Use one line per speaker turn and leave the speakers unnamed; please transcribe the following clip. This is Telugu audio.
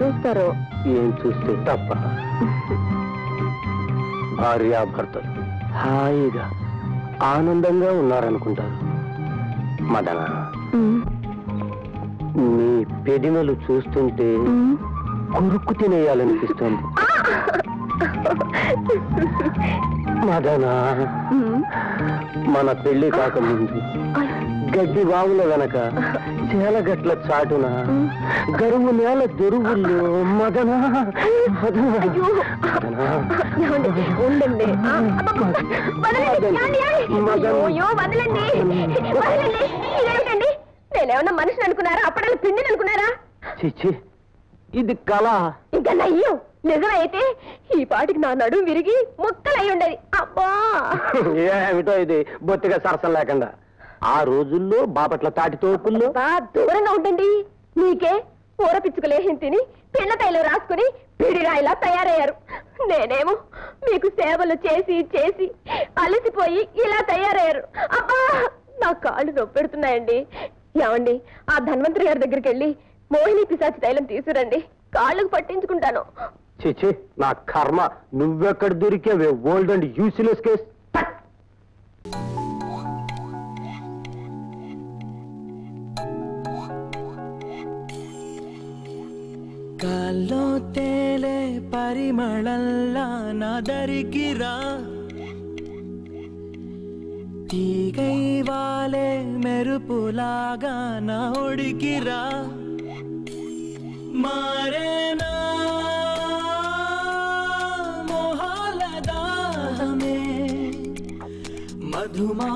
చూస్తారు.
ఏం చూస్తే తప్ప? భార్యాభర్తలు హాయిగా ఆనందంగా ఉన్నారనుకుంటారు. మదన, నీ పెదిమలు చూస్తుంటే కొరుక్కు తినేయాలనిపిస్తుంది. మదన, మన పెళ్లి కాకముందు గడ్డి వాగుల వెనక చేలగట్ల చాటున గరువు నేల దొరువుల్లో మదన
ఉండండి. నేనేమన్నా మనిషిని అనుకున్నారా? అప్పటికి పిండిని అనుకున్నారా?
చిచ్చి, ఇది కళ.
ఇంకా నయ్యో నిజమైతే ఈ పాటికి నా నడుము విరిగి ముక్కలై ఉండేది. అబ్బా,
ఏమిటో ఇది బొత్తిగా సరసం లేకుండా. ఆ రోజుల్లో బాపట్ల తాటి తోపుల్లో
దూరంగా ఉండండి. నీకే కూర పిచ్చుకలేహిం తిని పిల్ల తైలు రాసుకుని పిడిరాయిలా తయారయ్యారు. నేనేమో మీకు సేవలు చేసి చేసి అలసిపోయి ఇలా తయారయ్యారు. అబ్బా, నా కాళ్ళు నొప్పెడుతున్నాయండి. ఏమండి, ఆ ధన్వంతరి గారి దగ్గరికి వెళ్ళి మోహిని పిశాచి తైలం తీసుకురండి, కాళ్ళకు పట్టించుకుంటాను.
చిచి, నా కర్మ, నువ్వెక్కడ దొరికావే ఓల్డ్ అండ్ యూస్లెస్ కేస్.
గాల్లో తేలే పరిమళల్లా నాదరికిరా, తీగై వాలే మెరుపులాగా నా ఒడికిరా, మారేనా మోహాల దాహమే మధుమా